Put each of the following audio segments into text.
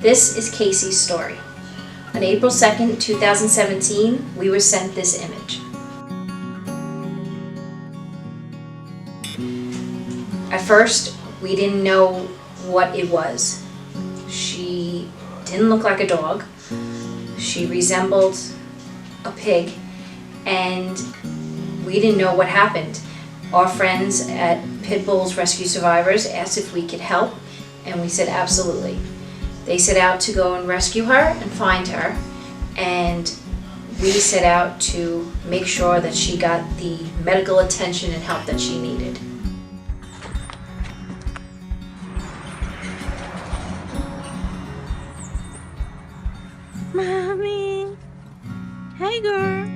This is Casey's story. On April 2nd, 2017, we were sent this image. At first, we didn't know what it was. She didn't look like a dog. She resembled a pig, and we didn't know what happened. Our friends at Pitbull's Rescue Survivors asked if we could help, and we said absolutely. They set out to go and rescue her and find her, and we set out to make sure that she got the medical attention and help that she needed. Mommy! Hey, girl!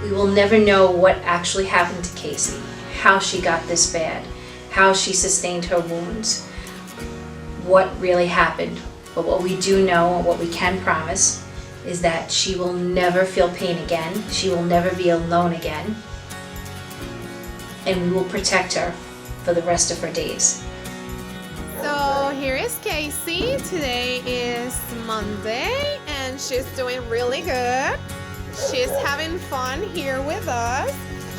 We will never know what actually happened to Casey, how she got this bad, how she sustained her wounds, what really happened. But what we do know, and what we can promise, is that she will never feel pain again. She will never be alone again. And we will protect her for the rest of her days. So here is Casey. Today is Monday and she's doing really good. She's having fun here with us.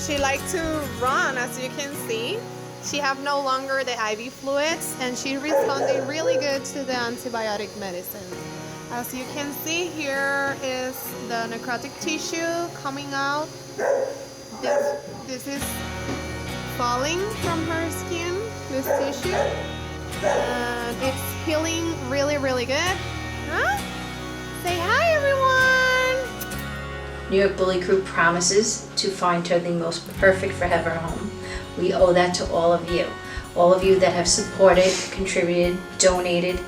She likes to run, as you can see. She have no longer the IV fluids and she's responding really good to the antibiotic medicine. As you can see, here is the necrotic tissue coming out. This is falling from her skin, this tissue. And it's healing really, really good. Huh? Say hi, everyone! New York Bully Crew promises to find her the most perfect forever home. We owe that to all of you that have supported, contributed, donated,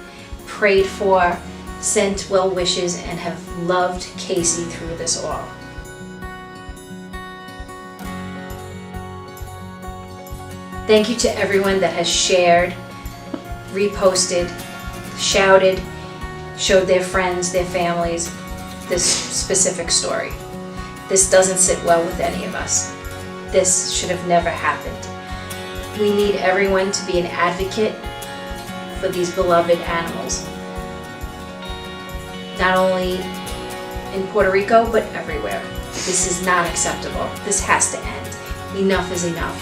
prayed for, sent well wishes, and have loved Casey through this all. Thank you to everyone that has shared, reposted, shouted, showed their friends, their families, this specific story. This doesn't sit well with any of us. This should have never happened. We need everyone to be an advocate for these beloved animals. Not only in Puerto Rico, but everywhere. This is not acceptable. This has to end. Enough is enough.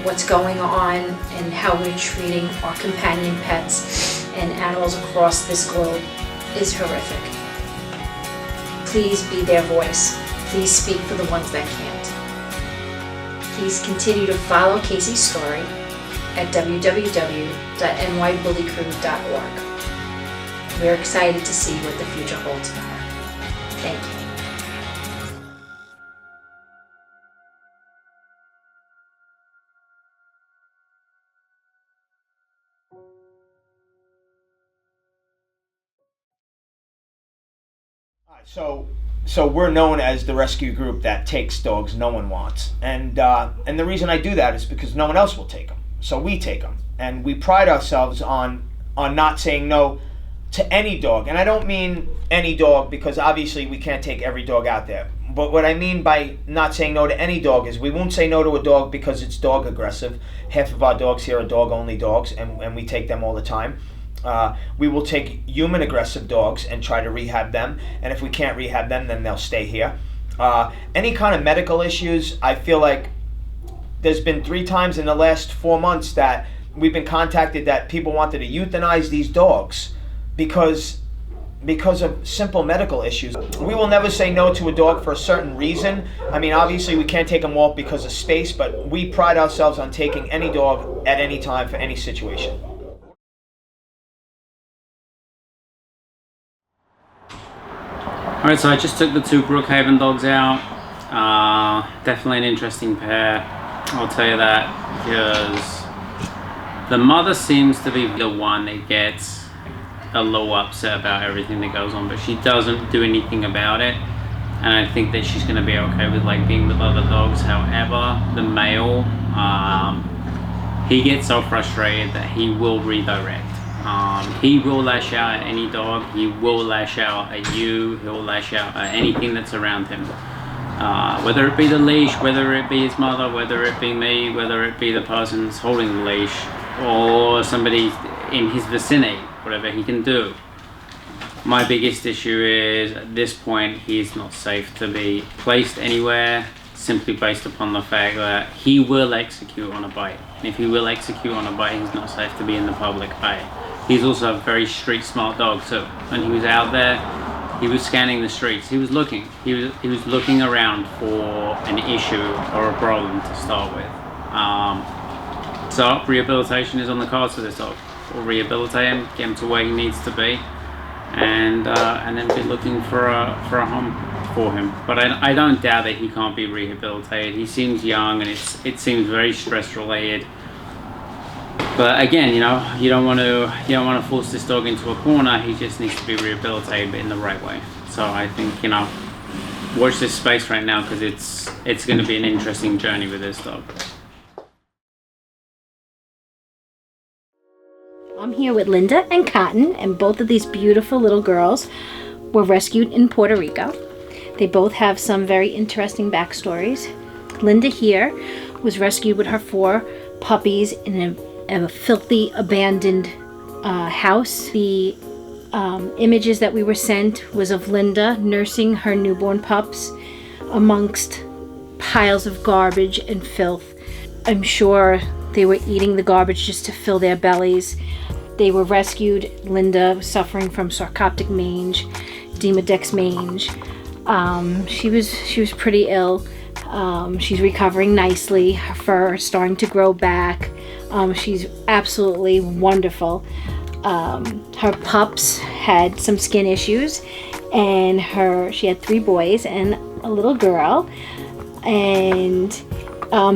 What's going on and how we're treating our companion pets and animals across this globe is horrific. Please be their voice. Please speak for the ones that can't. Please continue to follow Casey's story at www.nybullycrew.org. We're excited to see what the future holds for her. Thank you. So we're known as the rescue group that takes dogs no one wants, and the reason I do that is because no one else will take them. So we take them, and we pride ourselves on not saying no to any dog. And I don't mean any dog because obviously we can't take every dog out there. But what I mean by not saying no to any dog is we won't say no to a dog because it's dog aggressive. Half of our dogs here are dog-only dogs, and we take them all the time. We will take human aggressive dogs and try to rehab them, and if we can't rehab them, then they'll stay here. Any kind of medical issues, I feel like there's been 3 times in the last 4 months that we've been contacted that people wanted to euthanize these dogs because of simple medical issues. We will never say no to a dog for a certain reason. I mean, obviously we can't take them off because of space, but we pride ourselves on taking any dog at any time for any situation. Alright, so I just took the 2 Brookhaven dogs out. Definitely an interesting pair, I'll tell you that, because the mother seems to be the one that gets a little upset about everything that goes on, but she doesn't do anything about it, and I think that she's going to be okay with like being with other dogs. However, the male he gets so frustrated that he will redirect. He will lash out at any dog. He will lash out at you. He'll lash out at anything that's around him. Whether it be the leash, whether it be his mother, whether it be me, whether it be the person that's holding the leash, or somebody in his vicinity, whatever he can do. My biggest issue is, at this point, he's not safe to be placed anywhere, simply based upon the fact that he will execute on a bite. And if he will execute on a bite, he's not safe to be in the public eye. He's also a very street smart dog too. When he was out there, he was scanning the streets. He was looking. He was looking around for an issue or a problem to start with. So rehabilitation is on the cards for this dog. We'll rehabilitate him, get him to where he needs to be, and then be looking for a home for him. But I don't doubt that he can't be rehabilitated. He seems young, and it seems very stress related. But again, you know, you don't want to force this dog into a corner. He just needs to be rehabilitated, but in the right way. So I think, you know, watch this space right now, because it's going to be an interesting journey with this dog. I'm here with Linda and Cotton, and both of these beautiful little girls were rescued in Puerto Rico. They both have some very interesting backstories. Linda here was rescued with her 4 puppies in a filthy, abandoned house. The images that we were sent was of Linda nursing her newborn pups amongst piles of garbage and filth. I'm sure they were eating the garbage just to fill their bellies. They were rescued. Linda was suffering from sarcoptic mange, Demodex mange. She was pretty ill. She's recovering nicely. Her fur is starting to grow back. She's absolutely wonderful. Her pups had some skin issues, and she had 3 boys and a little girl, and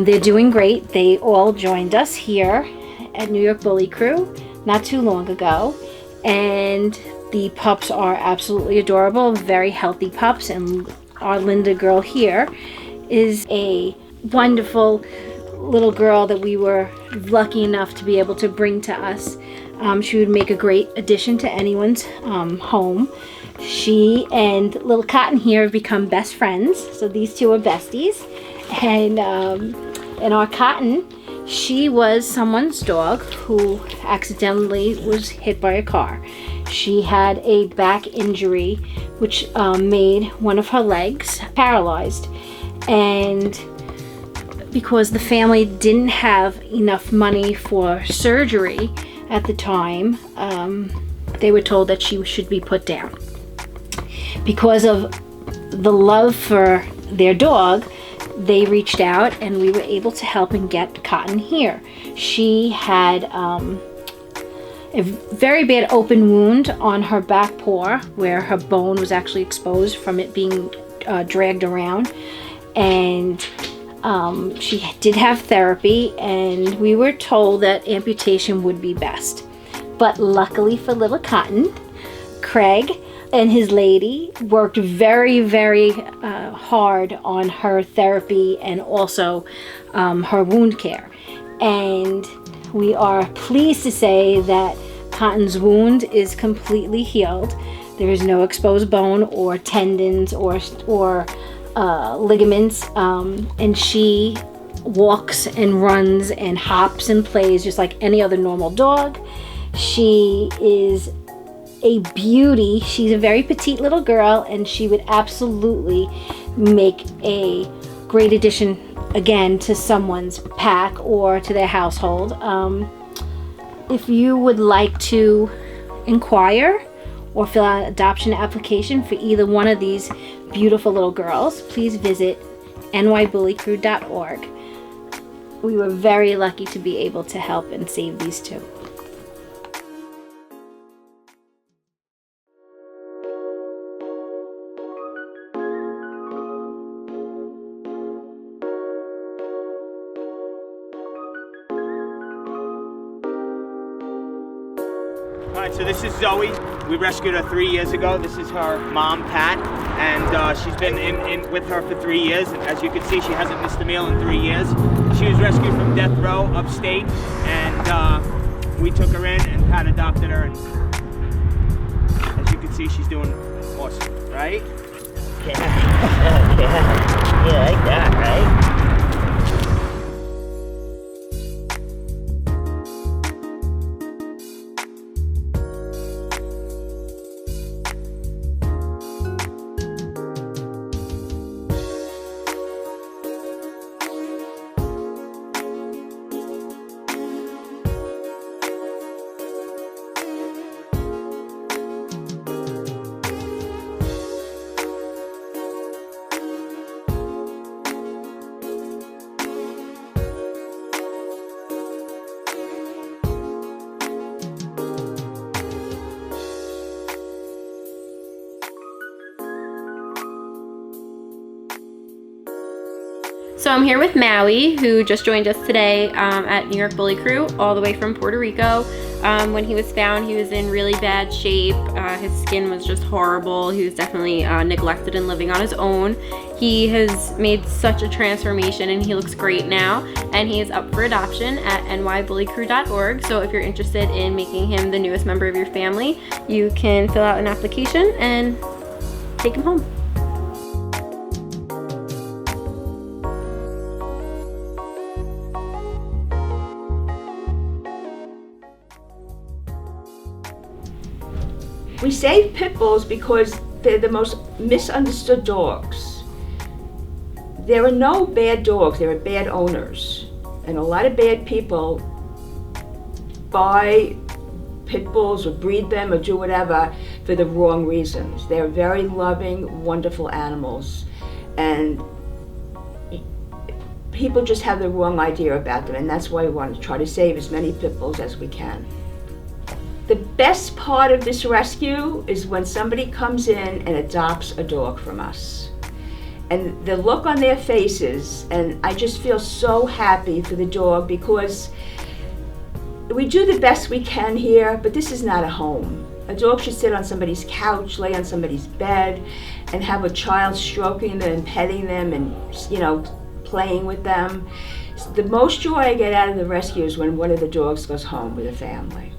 they're doing great. They all joined us here at New York Bully Crew not too long ago, and the pups are absolutely adorable, very healthy pups, and our Linda girl here is a wonderful little girl that we were lucky enough to be able to bring to us. She would make a great addition to anyone's home. She and little Cotton here have become best friends, so these two are besties. And our Cotton, she was someone's dog who accidentally was hit by a car. She had a back injury which made one of her legs paralyzed, and because the family didn't have enough money for surgery at the time, they were told that she should be put down. Because of the love for their dog, they reached out, and we were able to help and get Cotton here. She had a very bad open wound on her back paw where her bone was actually exposed from it being dragged around, and she did have therapy, and we were told that amputation would be best. But luckily for little Cotton, Craig and his lady worked very, very hard on her therapy and also her wound care. And we are pleased to say that Cotton's wound is completely healed. There is no exposed bone or tendons or ligaments, and she walks and runs and hops and plays just like any other normal dog. She is a beauty. She's a very petite little girl, and she would absolutely make a great addition again to someone's pack or to their household. If you would like to inquire or fill out an adoption application for either one of these beautiful little girls, please visit nybullycrew.org. We were very lucky to be able to help and save these two. All right, so this is Zoe. We rescued her 3 years ago. This is her mom, Pat, and she's been in with her for 3 years. And as you can see, she hasn't missed a meal in 3 years. She was rescued from death row upstate, and we took her in, and Pat adopted her. And as you can see, she's doing awesome, right? Yeah, you like that, right? So I'm here with Maui, who just joined us today at New York Bully Crew, all the way from Puerto Rico. When he was found, he was in really bad shape. His skin was just horrible. He was definitely neglected and living on his own. He has made such a transformation and he looks great now. And he is up for adoption at nybullycrew.org. So if you're interested in making him the newest member of your family, you can fill out an application and take him home. We save pit bulls because they're the most misunderstood dogs. There are no bad dogs, there are bad owners. And a lot of bad people buy pit bulls or breed them or do whatever for the wrong reasons. They're very loving, wonderful animals. And people just have the wrong idea about them, and that's why we want to try to save as many pit bulls as we can. The best part of this rescue is when somebody comes in and adopts a dog from us. And the look on their faces, and I just feel so happy for the dog because we do the best we can here, but this is not a home. A dog should sit on somebody's couch, lay on somebody's bed, and have a child stroking them and petting them and, playing with them. The most joy I get out of the rescue is when one of the dogs goes home with a family.